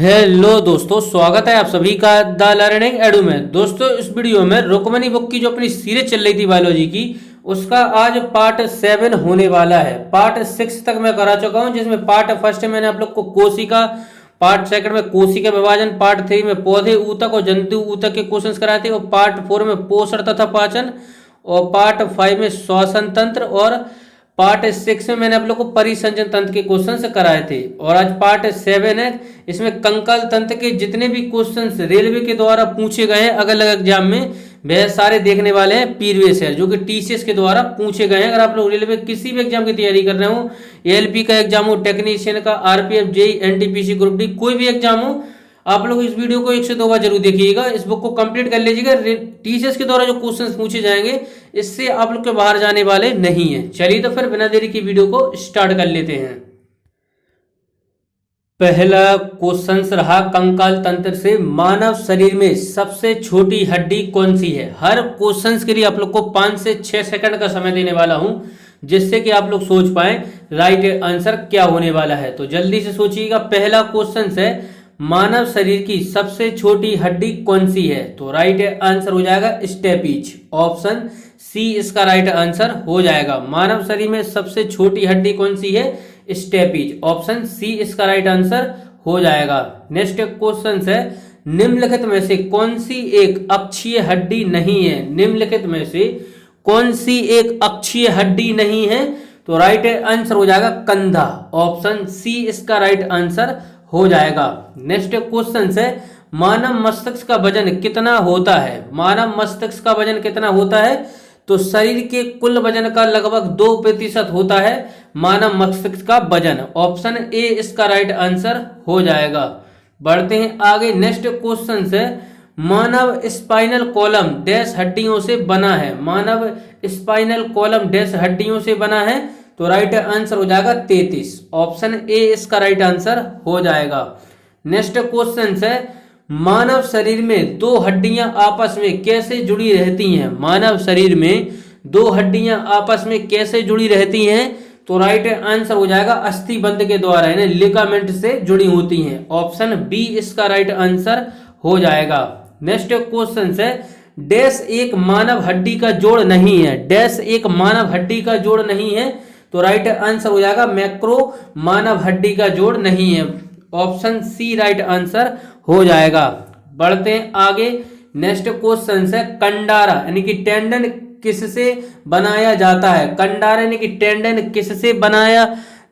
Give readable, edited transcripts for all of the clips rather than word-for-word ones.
Hello दोस्तों, स्वागत है आप सभी का द लर्निंग एडू में। दोस्तों, इस वीडियो में रुक्मणी बुक की जो अपनी सीरीज चल रही थी बायोलॉजी की, उसका आज पार्ट 7 होने वाला है। पार्ट 6 तक मैं करा चुका हूं, जिसमें पार्ट फर्स्ट में मैंने आप लोग को कोशिका, पार्ट सेकंड में कोशिका विभाजन, पार्ट 3 में पौधे ऊतक और जंतु ऊतक के क्वेश्चंस कराए थे, और पार्ट 4 में पोषण तथा पाचन, और पार्ट 5 में श्वसन तंत्र, और पार्ट 6 में मैंने आप लोग को परिसंचरण तंत्र के क्वेश्चंस कराए थे। और आज पार्ट 7 है, इसमें कंकाल तंत्र के जितने भी क्वेश्चंस रेलवे के द्वारा पूछे गए हैं अलग अलग एग्जाम में, वह सारे देखने वाले हैं प्रीवियस ईयर, जो कि टीसीएस के द्वारा पूछे गए हैं। अगर आप लोग रेलवे किसी भी एग्जाम की तैयारी कर रहे हो, एएलपी का एग्जाम हो, टेक्नीशियन का, RPF, JE, NTPC, group D, कोई भी एग्जाम हो, आप लोग इस वीडियो को 1 से 2 बार जरूर देखिएगा। इस बुक को कंप्लीट कर लीजिएगा। टीचर्स के द्वारा जो क्वेश्चंस पूछे जाएंगे, इससे आप लोग के बाहर जाने वाले नहीं है। चलिए तो फिर बिना देरी की वीडियो को स्टार्ट कर लेते हैं। पहला क्वेश्चन रहा कंकाल तंत्र से मानव शरीर में सबसे छोटी हड्डी कौन सी है। हर क्वेश्चन के लिए आप लोग को 5 से 6 सेकंड का समय देने वाला हूं, जिससे कि आप लोग सोच पाए राइट आंसर क्या होने वाला है। तो जल्दी से सोचिएगा। पहला क्वेश्चन है, मानव शरीर की सबसे छोटी हड्डी कौन सी है। तो राइट आंसर हो जाएगा स्टेपीज। ऑप्शन सी इसका राइट आंसर हो जाएगा। मानव शरीर में सबसे छोटी हड्डी कौन सी है? स्टेपीज। ऑप्शन सी इसका राइट आंसर हो जाएगा। नेक्स्ट क्वेश्चन है, निम्नलिखित में से कौन सी एक अक्षीय हड्डी नहीं है। निम्नलिखित में से कौन सी एक अक्षीय हड्डी नहीं है? तो राइट आंसर हो जाएगा कंधा। ऑप्शन सी इसका राइट आंसर हो जाएगा। नेक्स्ट क्वेश्चन है, मानव मस्तिष्क का वजन कितना होता है। मानव मस्तिष्क का वजन कितना होता है? तो शरीर के कुल वजन का लगभग 2% होता है मानव मस्तिष्क का वजन। ऑप्शन ए इसका राइट आंसर हो जाएगा। बढ़ते हैं आगे। नेक्स्ट क्वेश्चन है, मानव स्पाइनल कॉलम डैश हड्डियों से बना है। मानव स्पाइनल कॉलम डैश हड्डियों से बना है। तो राइट आंसर हो जाएगा 33। ऑप्शन ए इसका राइट आंसर हो जाएगा। नेक्स्ट क्वेश्चन है, मानव शरीर में 2 हड्डियां आपस में कैसे जुड़ी रहती हैं। मानव शरीर में 2 हड्डियां आपस में कैसे जुड़ी रहती हैं? तो राइट आंसर हो जाएगा अस्थि बंध के द्वारा, यानी लिगामेंट से जुड़ी होती हैं। ऑप्शन बी इसका राइट आंसर हो जाएगा। नेक्स्ट क्वेश्चन है, डैश एक मानव हड्डी का जोड़ नहीं है। डैश एक मानव हड्डी का जोड़ नहीं है। तो राइट आंसर हो जाएगा मैक्रो मानव हड्डी का जोड़ नहीं है। ऑप्शन सी राइट आंसर हो जाएगा। बढ़ते हैं आगे। नेक्स्ट क्वेश्चन है, कंडारा यानी कि टेंडन किससे बनाया जाता है। कंडारा यानी कि टेंडन किससे बनाया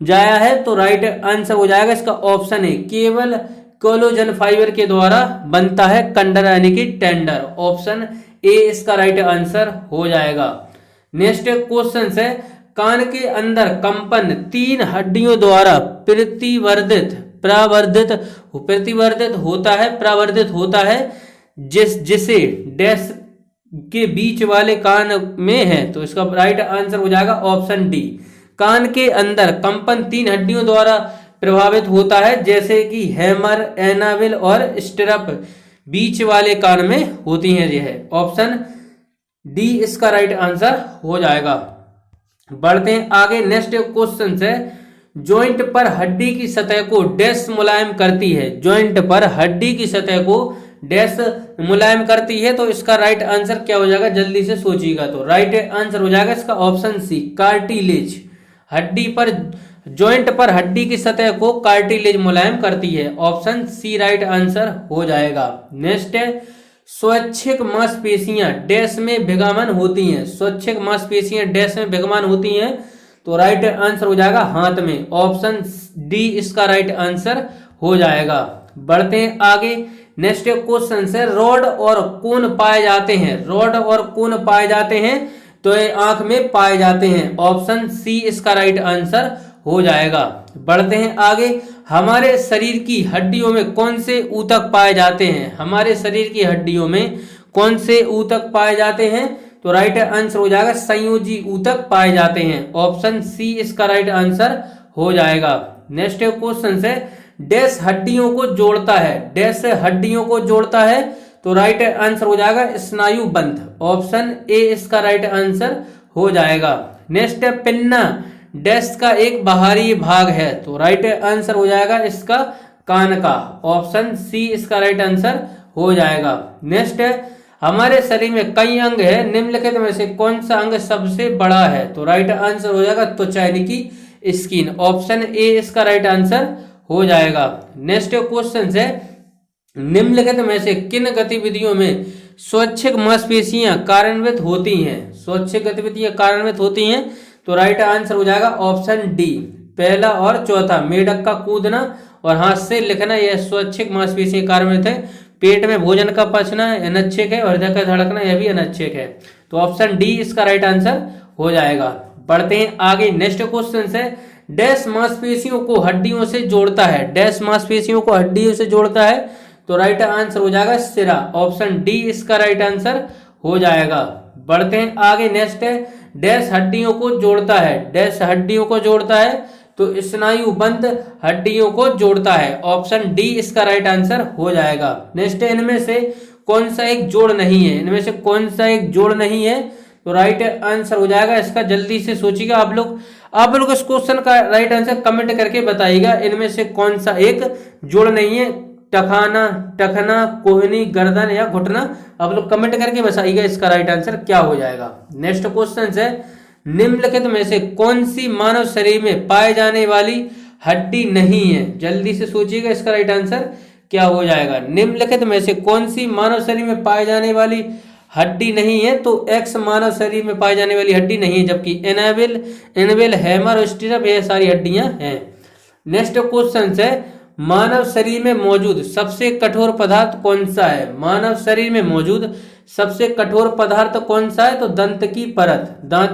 जाया है? तो राइट आंसर हो जाएगा इसका ऑप्शन है केवल कोलेजन फाइबर के द्वारा बनता है कंडारा यानी कि टेंडर। ऑप्शन ए इसका राइट आंसर हो जाएगा। नेक्स्ट क्वेश्चन है, कान के अंदर कंपन 3 हड्डियों द्वारा प्रावर्धित होता है जिसे डैश के बीच वाले कान में है। तो इसका राइट आंसर हो जाएगा ऑप्शन डी। कान के अंदर कंपन 3 हड्डियों द्वारा प्रभावित होता है, जैसे कि हैमर, एनाविल और स्टिरप बीच वाले कान में होती हैं। यह ऑप्शन डी इसका राइट आंसर हो जाएगा। बढ़ते हैं आगे। नेक्स्ट क्वेश्चन है, जॉइंट पर हड्डी की सतह को डैश मुलायम करती है। जॉइंट पर हड्डी की सतह को डैश मुलायम करती है। तो इसका राइट आंसर क्या हो जाएगा? जल्दी से सोचिएगा। तो राइट आंसर हो जाएगा इसका ऑप्शन सी कार्टिलेज। हड्डी पर, जॉइंट पर हड्डी की सतह को कार्टिलेज मुलायम करती है। ऑप्शन सी राइट आंसर हो जाएगा। नेक्स्ट है, स्वैच्छिक मांसपेशियां डैश में भिगमान होती हैं। स्वैच्छिक मांसपेशियां डैश में भिगमान होती हैं। तो राइट आंसर हो जाएगा हाथ में। ऑप्शन डी इसका राइट आंसर हो जाएगा। बढ़ते हैं आगे। नेक्स्ट क्वेश्चन है, रॉड और कोन पाए जाते हैं। रॉड और कोन पाए जाते हैं तो ये आंख में पाए जाते हैं। ऑप्शन सी इसका राइट आंसर हो जाएगा। बढ़ते हैं आगे। हमारे शरीर की हड्डियों में कौन से ऊतक पाए जाते हैं। हमारे शरीर की हड्डियों में कौन से ऊतक पाए जाते हैं? तो राइट आंसर हो जाएगा संयोजी ऊतक पाए जाते हैं। ऑप्शन सी इसका राइट आंसर हो जाएगा। नेक्स्ट क्वेश्चन है, डैश हड्डियों को जोड़ता है। डैश हड्डियों को जोड़ता है। तो राइट आंसर हो जाएगा स्नायु बंध। ऑप्शन ए इसका राइट आंसर हो जाएगा। नेक्स्ट है, पिन्ना डैश का एक बाहरी भाग है। तो राइट आंसर हो जाएगा इसका कान का। ऑप्शन सी इसका राइट आंसर हो जाएगा। नेक्स्ट है, हमारे शरीर में कई अंग है, निम्नलिखित में से कौन सा अंग सबसे बड़ा है? तो राइट आंसर हो जाएगा त्वचा यानी कि स्किन। ऑप्शन ए इसका राइट आंसर हो जाएगा। नेक्स्ट क्वेश्चन है, निम्नलिखित में से किन गतिविधियों में स्वैच्छिक मांसपेशियां कार्यान्वित होती हैं? स्वैच्छिक गतिविधियां कार्यान्वित होती हैं, तो राइट आंसर हो जाएगा ऑप्शन डी, पहला और चौथा। मेढक का कूदना और हाथ से लिखना, यह स्वैच्छिक मांसपेशियां कार्यान्वित है। पेट में भोजन का पचना अनैच्छिक है और हृदय का धड़कना यह भी अनैच्छिक है। तो ऑप्शन डी इसका राइट आंसर हो जाएगा। बढ़ते हैं आगे। नेक्स्ट क्वेश्चन है, डैश मांसपेशियों को हड्डियों से जोड़ता है? डैश मांसपेशियों को हड्डियों से जोड़ता है, तो राइट आंसर हो जाएगा सिरा। ऑप्शन डी इसका राइट आंसर हो जाएगा। बढ़ते हैं आगे। नेक्स्ट है, डैश हड्डियों को जोड़ता है? डैश हड्डियों को जोड़ता है, तो स्नायुबंध हड्डियों को जोड़ता है। ऑप्शन डी इसका राइट आंसर हो जाएगा। नेक्स्ट है, इनमें से कौन सा एक जोड़ नहीं है? इनमें से कौन सा एक जोड़ नहीं है, तो राइट आंसर हो जाएगा इसका। जल्दी से सोचिएगा आप लोग इस क्वेश्चन का राइट आंसर कमेंट करके बताइएगा। इनमें से कौन सा एक जोड़ नहीं है? टखना, कोहनी, गर्दन या घुटना? आप लोग कमेंट करके बताइएगा इसका राइट आंसर क्या हो जाएगा। नेक्स्ट क्वेश्चन है, निम्नलिखित में से कौन सी मानव शरीर में पाए जाने वाली हड्डी नहीं है? जल्दी से सोचिएगा इसका राइट आंसर क्या हो जाएगा। निम्नलिखित में से कौन सी मानव शरीर में पाए जाने वाली हड्डी नहीं है? तो एक्स मानव शरीर में पाई जाने वाली हड्डी नहीं है, जबकि एनाबेल, हैमर और स्टिरप ये सारी हड्डियां हैं। नेक्स्ट क्वेश्चन है, मानव शरीर में मौजूद सबसे कठोर पदार्थ कौन सा है? मानव शरीर में मौजूद सबसे कठोर पदार्थ कौन सा है? तो दांत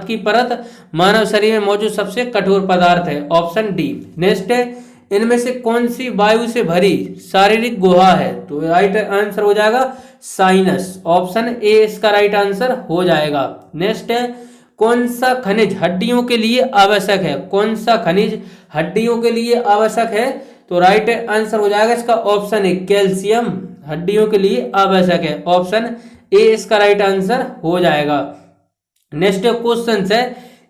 की परत मानव शरीर में मौजूद सबसे कठोर पदार्थ है। Option D. नेक्स्ट है, इनमें से कौन सी वायु से भरी शारीरिक गुहा है? तो राइट आंसर हो जाएगा साइनस। ऑप्शन ए इसका राइट आंसर हो जाएगा। नेक्स्ट है, कौन सा खनिज हड्डियों के लिए आवश्यक है? कौन सा खनिज हड्डियों के लिए आवश्यक है? तो राइट आंसर हो जाएगा इसका ऑप्शन ए, कैल्शियम हड्डियों के लिए आवश्यक है। ऑप्शन ए इसका राइट आंसर हो जाएगा। नेक्स्ट क्वेश्चन है,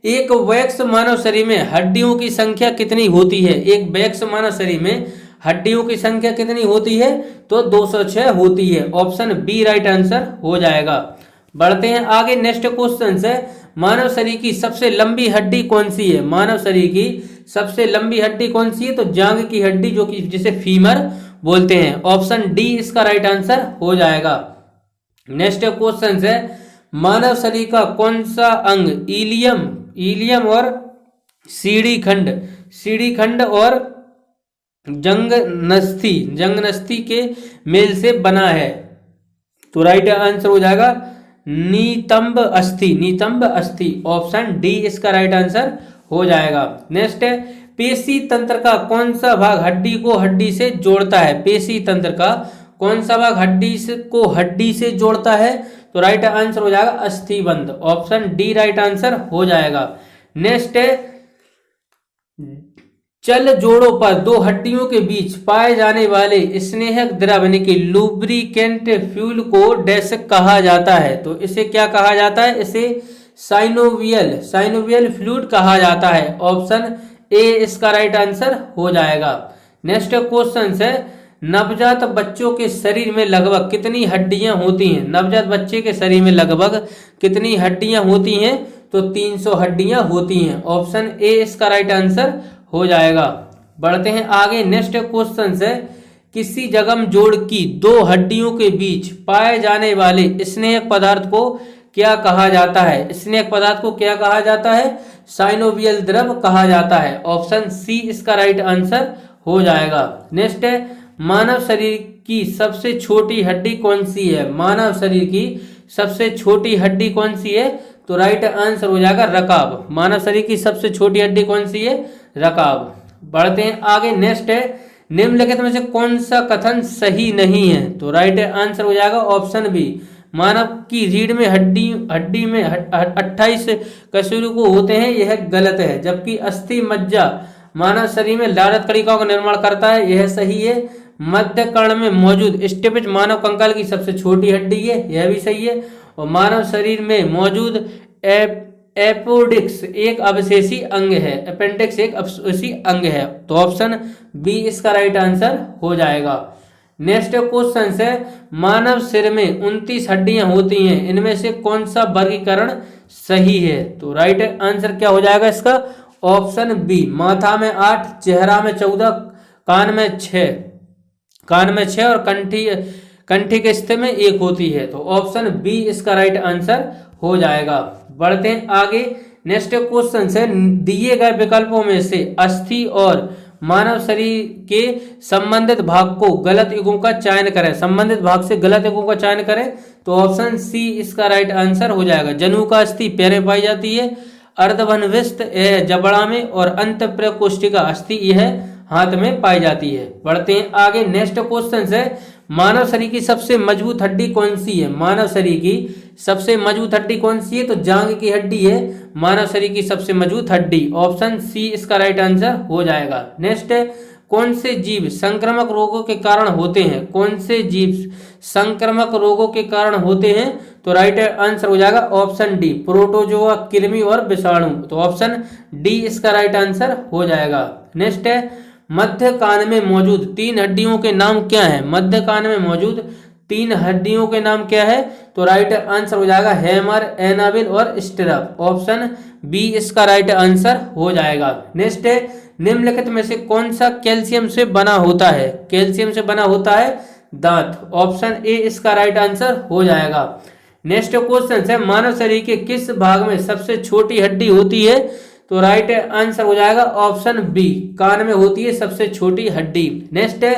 एक वयस्क मानव शरीर में हड्डियों की संख्या कितनी होती है? एक वयस्क मानव शरीर में हड्डियों की संख्या कितनी होती है? तो 206 होती है। ऑप्शन बी राइट आंसर हो जाएगा। बढ़ते हैं आगे। नेक्स्ट क्वेश्चन है, मानव शरीर की सबसे लंबी हड्डी कौन सी है? मानव शरीर की सबसे लंबी हड्डी कौन सी है? तो जांघ की हड्डी, जो कि जिसे फीमर बोलते हैं। ऑप्शन डी इसका राइट आंसर हो जाएगा। नेक्स्ट क्वेश्चन है, मानव शरीर का कौन सा अंग इलियम और सीढ़ी खंड और जंगनस्थी के मेल से बना है? तो राइट आंसर हो जाएगा नितंब अस्थि। ऑप्शन डी इसका राइट आंसर हो जाएगा। नेक्स्ट है, पेशी तंत्र का कौन सा भाग हड्डी को हड्डी से जोड़ता है? पेशी तंत्र का कौन सा भाग हड्डी से जोड़ता है? तो राइट आंसर हो जाएगा अस्थिबंध। ऑप्शन डी राइट आंसर हो जाएगा। नेक्स्ट है, चल जोड़ों पर दो हड्डियों के बीच पाए जाने वाले स्नेहक द्रव यानी कि लुब्रिकेंट फ्यूल को डैश कहा जाता है? तो इसे क्या कहा जाता है? इसे साइनोवियल फ्लूइड कहा जाता है। ऑप्शन ए इसका राइट आंसर हो जाएगा। नेक्स्ट क्वेश्चन है, नवजात बच्चों के शरीर में लगभग कितनी हड्डियां होती हैं? नवजात बच्चे के शरीर में लगभग कितनी हड्डियां होती हैं? तो 300 हड्डियां होती हैं। ऑप्शन ए इसका राइट आंसर हो जाएगा। बढ़ते हैं आगे। नेक्स्ट क्वेश्चन है, किसी जंगम जोड़ की दो हड्डियों के बीच पाए जाने वाले स्नेहक पदार्थ को क्या कहा जाता है? स्नेहक पदार्थ को क्या कहा जाता है? साइनोवियल द्रव कहा जाता है। ऑप्शन सी इसका राइट आंसर हो जाएगा। नेक्स्ट है, मानव शरीर की सबसे छोटी हड्डी कौन सी है? मानव शरीर की सबसे छोटी हड्डी कौन सी है? तो राइट आंसर हो जाएगा रकाब। मानव शरीर की सबसे छोटी हड्डी कौन सी है? रकाब। बढ़ते हैं आगे। नेक्स्ट है, निम्नलिखित में से कौन सा कथन सही नहीं है? तो राइट आंसर हो जाएगा ऑप्शन बी, मानव की रीढ़ में हड्डी में 28 कशेरुक होते हैं, यह गलत है। जबकि अस्थि मज्जा मानव शरीर में लारत कणिकाओं का निर्माण करता है, यह सही है। मध्य कर्ण में मौजूद स्टेपिज मानव कंकाल की सबसे छोटी हड्डी है, यह भी सही है। और मानव शरीर में मौजूद अपेंडिक्स एक अवशेषी अंग है, अपेंडिक्स एक अवशेषी अंग है। तो ऑप्शन बी इसका राइट आंसर हो जाएगा। नेक्स्ट क्वेश्चन है, मानव सिर में 29 हड्डियां होती हैं, इनमें से कौन सा वर्गीकरण सही है? तो राइट आंसर क्या हो जाएगा इसका? ऑप्शन बी, माथा में 8, चेहरा में 14, कान में 6 और कंठी के हिस्से में 1 होती है। तो ऑप्शन बी इसका राइट आंसर हो जाएगा। बढ़ते हैं आगे। नेक्स्ट क्वेश्चन है, दिए गए विकल्पों में से अस्थि और मानव शरीर के संबंधित भाग को गलत युग्म का चयन करें। संबंधित भाग से गलत युग्म का चयन करें तो ऑप्शन सी इसका राइट आंसर हो जाएगा। जनु का अस्थि पैर में पाई जाती है, अर्धवन्विष्ट जबड़ा में, और अंतःप्रकोष्ठिका अस्थि यह हाथ में पाई जाती है। बढ़ते हैं आगे। नेक्स्ट क्वेश्चन है, मानव शरीर की सबसे मजबूत हड्डी कौन सी है? मानव शरीर की सबसे मजबूत हड्डी कौन सी है? तो जांघ की हड्डी है मानव शरीर की सबसे मजबूत हड्डी। ऑप्शन सी इसका राइट आंसर हो जाएगा। नेक्स्ट है, कौन से जीव संक्रामक रोगों के कारण होते हैं? कौन से जीव संक्रामक रोगों के कारण होते हैं? तो राइट आंसर हो जाएगा ऑप्शन डी, प्रोटोजोआ, कृमि और विषाणु। तो ऑप्शन डी इसका राइट आंसर हो जाएगा। नेक्स्ट है, मध्य कान में मौजूद 3 हड्डियों के नाम क्या है? मध्य कान में मौजूद 3 हड्डियों के नाम क्या है? तो राइट आंसर हो जाएगा हेमर, एनाविल और स्टिरप। ऑप्शन बी इसका राइट आंसर हो जाएगा। नेक्स्ट है, निम्नलिखित में से कौन सा कैल्शियम से बना होता है? कैल्शियम से बना होता है दांत। ऑप्शन ए इसका राइट आंसर हो जाएगा। नेक्स्ट क्वेश्चन है, मानव शरीर के किस भाग में सबसे छोटी हड्डी होती है? तो राइट आंसर हो जाएगा ऑप्शन बी, कान में होती है सबसे छोटी हड्डी। नेक्स्ट है,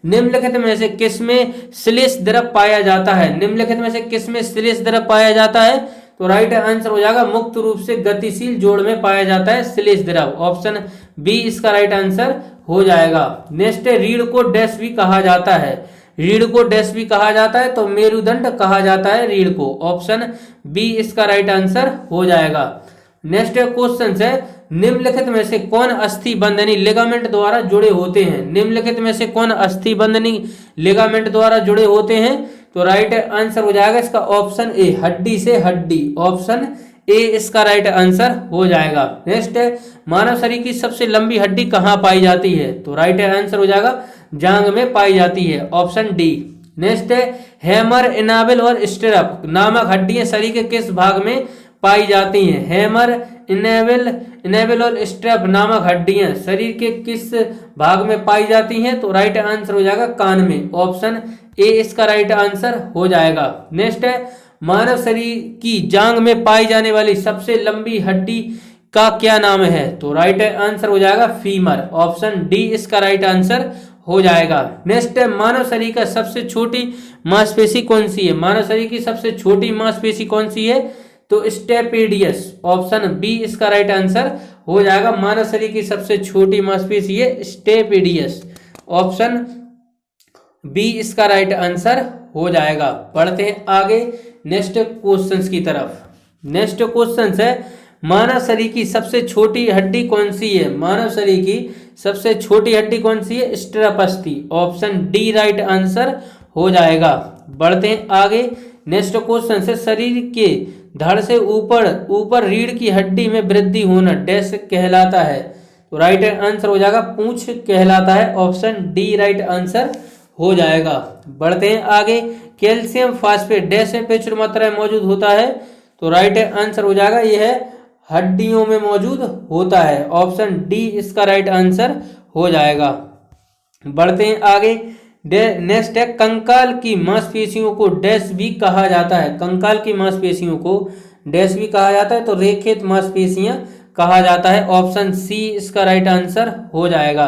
निम्नलिखित में से किसमें श्लेष द्रव पाया जाता है? निम्नलिखित में से किसमें श्लेष द्रव पाया जाता है? तो राइट आंसर हो जाएगा मुक्त रूप से गतिशील जोड़ में पाया जाता है श्लेष द्रव। ऑप्शन बी इसका राइट आंसर हो जाएगा। नेक्स्ट है, रीढ़ को डैश भी कहा जाता है? रीढ़ को डैश भी कहा जाता है तो मेरुदंड कहा जाता है रीढ़ को। ऑप्शन बी इसका राइट आंसर हो जाएगा। नेक्स्ट क्वेश्चन है, निम्नलिखित में से कौन अस्थि बंधनी लिगामेंट द्वारा जुड़े होते हैं? निम्नलिखित में से कौन अस्थि बंधनी लिगामेंट द्वारा जुड़े होते हैं? तो राइट आंसर हो जाएगा इसका ऑप्शन ए, हड्डी से हड्डी। ऑप्शन ए इसका राइट आंसर हो जाएगा। नेक्स्ट है, मानव शरीर की सबसे लंबी हड्डी कहाँ पाई जाती है? तो राइट आंसर हो जाएगा जांघ में पाई जाती है। Option D. नेक्स्ट है, हेमर, इनाविल और स्टिरप नामक हड्डियां शरीर के किस भाग में पाई जाती हैं? हेमर, इनेविल और स्ट्रेप नामक हड्डियां शरीर के किस भाग में पाई जाती हैं? तो राइट आंसर हो जाएगा कान में। ऑप्शन ए इसका राइट आंसर हो जाएगा। नेक्स्ट है, मानव शरीर की जांघ में पाई जाने वाली सबसे लंबी हड्डी का क्या नाम है? तो राइट आंसर हो जाएगा फीमर। ऑप्शन डी इसका राइट आंसर हो जाएगा। नेक्स्ट है, मानव शरीर का सबसे छोटी मांसपेशी कौन सी है? मानव शरीर की सबसे छोटी मांसपेशी कौन सी है? तो स्टेपेडियस। ऑप्शन बी इसका राइट आंसर हो जाएगा। मानव शरीर की सबसे छोटी मांसपेशी है स्टेपेडियस। ऑप्शन बी इसका राइट आंसर हो जाएगा। बढ़ते हैं आगे नेक्स्ट क्वेश्चंस की तरफ। नेक्स्ट क्वेश्चन है, मानव शरीर की सबसे छोटी हड्डी कौन सी है? मानव शरीर की सबसे छोटी हड्डी कौन सी है? स्टेरपस्थी। ऑप्शन डी राइट आंसर हो जाएगा। बढ़ते हैं आगे। नेक्स्ट क्वेश्चन है, शरीर के धड़ से ऊपर रीढ़ की हड्डी में वृद्धि होना डैश कहलाता है? तो राइट आंसर हो जाएगा पूंछ कहलाता है। ऑप्शन डी राइट आंसर हो जाएगा। बढ़ते हैं आगे। कैल्शियम फास्फेट डैश में प्रचुर मात्रा में मौजूद होता है? तो राइट आंसर हो जाएगा यह हड्डियों में मौजूद होता है। ऑप्शन डी इसका राइट आंसर हो जाएगा। बढ़ते हैं आगे। नेक्स्ट है, कंकाल की मांसपेशियों को डैश भी कहा जाता है? कंकाल की मांसपेशियों को डैश भी कहा जाता है? तो रेखित मांसपेशियां कहा जाता है। ऑप्शन सी इसका राइट आंसर हो जाएगा।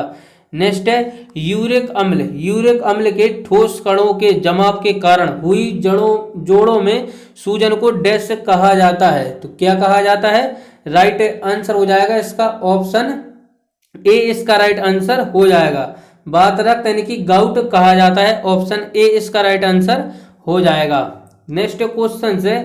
नेक्स्ट है, यूरिक अम्ल। यूरिक अम्ल के ठोस कणों के जमाव के कारण हुई जोड़ों में सूजन को डैश कहा जाता है? तो क्या कहा जाता है? राइट आंसर हो जाएगा इसका ऑप्शन ए इसका राइट आंसर हो जाएगा। बातरक्त यानी कि गाउट कहा जाता है। ऑप्शन ए इसका राइट आंसर हो जाएगा। नेक्स्ट क्वेश्चन है,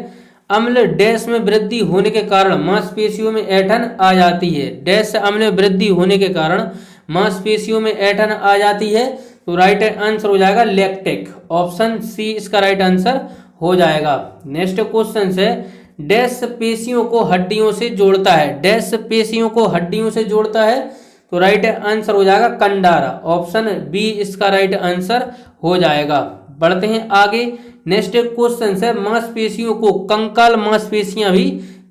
अम्ल डैश में वृद्धि होने के कारण मांसपेशियों में ऐंठन आ जाती है? डैश अम्ल में वृद्धि होने के कारण मांसपेशियों में ऐंठन आ जाती है? तो राइट आंसर हो जाएगा लैक्टिक। ऑप्शन सी इसका राइट आंसर हो जाएगा। नेक्स्ट क्वेश्चन है, डैश पेशियों को हड्डियों से जोड़ता है, डैश पेशियों को हड्डियों से जोड़ता है, तो राइट आंसर हो जाएगा कंडारा। ऑप्शन बी इसका राइट आंसर हो जाएगा। बढ़ते हैं आगे। नेक्स्ट क्वेश्चन है, मांसपेशियों को कंकाल मांसपेशियां भी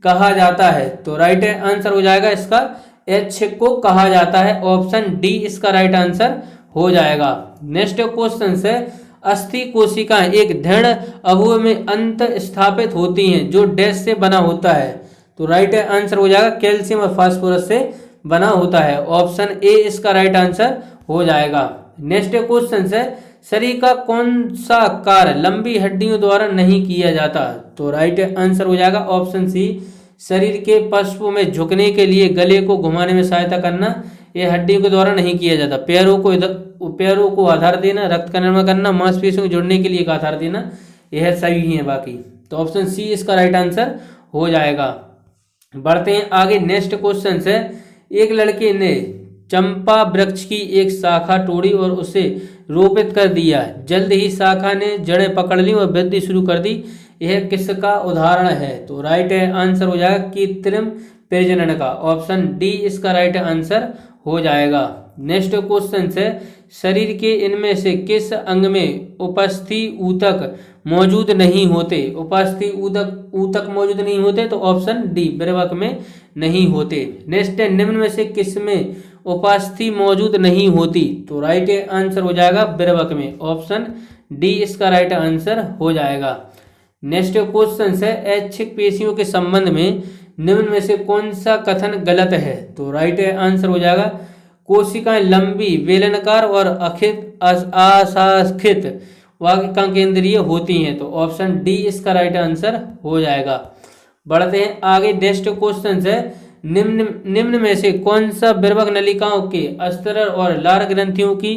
कहा जाता है, तो राइट आंसर हो जाएगा इसका एच को कहा जाता है। ऑप्शन डी इसका राइट आंसर हो जाएगा। नेक्स्ट क्वेश्चन है, अस्थि कोशिकाएं एक दृढ़ अवयव में अंत स्थापित होती हैं जो डैश से बना होता है, तो राइट आंसर हो जाएगा कैल्शियम और फास्फोरस से बना होता है। ऑप्शन ए इसका राइट आंसर हो जाएगा। नेक्स्ट क्वेश्चन है, शरीर का कौन सा कार्य लंबी हड्डियों द्वारा नहीं किया जाता, तो राइट आंसर हो जाएगा ऑप्शन सी, शरीर के पश्च में झुकने के लिए गले को घुमाने में सहायता करना, यह हड्डियों के द्वारा नहीं किया जाता। पैरों को आधार देना, रक्त का निर्माण करना, मांसपेशियों को जोड़ने के लिए एक आधार देना, यह सही है बाकी, तो ऑप्शन सी इसका राइट आंसर हो जाएगा। बढ़ते हैं आगे। नेक्स्ट क्वेश्चन है, एक लड़के ने चंपा वृक्ष की एक शाखा तोड़ी और उसे रोपित कर दिया, जल्द ही शाखा ने जड़ें पकड़ ली और वृद्धि शुरू कर दी, यह किसका उदाहरण है, तो राइट आंसर हो जाएगा कृत्रिम प्रजनन का। ऑप्शन डी इसका राइट आंसर हो जाएगा। नेक्स्ट क्वेश्चन है, शरीर के इनमें से किस अंग में उपस्थि ऊतक मौजूद नहीं होते, उपस्थि ऊतक मौजूद नहीं होते, तो ऑप्शन डी विर्वक में नहीं होते। नेक्स्ट है, निम्न में से किस में उपस्थि मौजूद नहीं होती, तो राइट आंसर हो जाएगा विर्वक में। ऑप्शन डी इसका राइट आंसर हो जाएगा। नेक्स्ट क्वेश्चन है, ऐच्छिक पेशियों के संबंध में निम्न में से कौन सा कथन गलत है, तो राइट आंसर हो जाएगा कोशिकाएं लंबी बेलनाकार और अशाखित वाक्य केंद्रीय होती हैं, तो ऑप्शन डी इसका राइट आंसर हो जाएगा। बढ़ते हैं आगे। नेक्स्ट क्वेश्चन है, निम्न में से कौन सा विर्वक नलिकाओं के अस्तर और लार ग्रंथियों की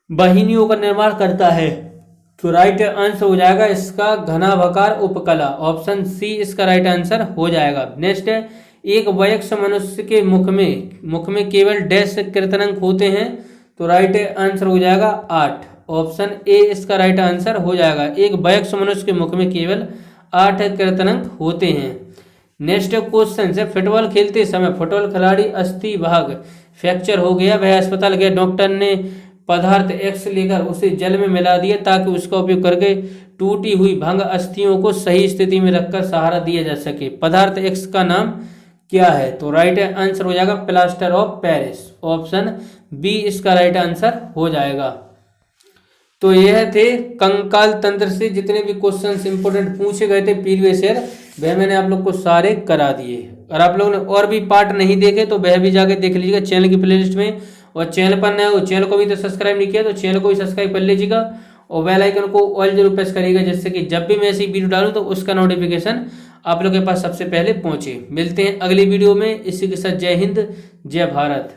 वाहिनियों का निर्माण करता है, तो राइट आंसर हो जाएगा इसका घनाभाकार उपकला। ऑप्शन सी इसका राइट आंसर हो जाएगा। नेक्स्ट है, एक वयस्क मनुष्य के मुख में केवल डैश कृतंक होते हैं, तो राइट आंसर हो जाएगा 8। ऑप्शन ए इसका राइट आंसर हो जाएगा। एक वयस्क मनुष्य के मुख में केवल 8 कृतंक होते हैं। नेक्स्ट क्वेश्चन है, फुटबॉल खेलते समय फुटबॉल खिलाड़ी अस्थि भाग फ्रैक्चर हो गया, वह अस्पताल गया, डॉक्टर ने पदार्थ एक्स लेकर उसे जल में मिला दिया ताकि उसका उपयोग करके टूटी हुई भंग अस्थियों को सही स्थिति में रखकर सहारा दिया जा सके। पदार्थ एक्स का नाम क्या है, तो राइट आंसर हो जाएगा plaster of Paris. Option B इसका राइट आंसर हो जाएगा। तो यह थे कंकाल तंत्र से जितने भी क्वेश्चंस इंपोर्टेंट पूछे गए थे प्रीवियस ईयर, वह मैंने आप लोग को सारे करा दिए। और आप लोगों ने और भी पार्ट नहीं देखे तो वह भी जाके देख लीजिएगा चैनल की प्लेलिस्ट में। और चैनल पर नए हो, चैनल को भी तो सब्सक्राइब नहीं किया तो चैनल को भी सब्सक्राइब कर लीजिएगा और बेल आइकन को ऑल जरूर प्रेस करिएगा, जिससे कि जब भी मैं ऐसी वीडियो डालूं तो उसका नोटिफिकेशन आप लोगों के पास सबसे पहले पहुंचे। मिलते हैं अगली वीडियो में। इसी के साथ जय हिंद, जय भारत।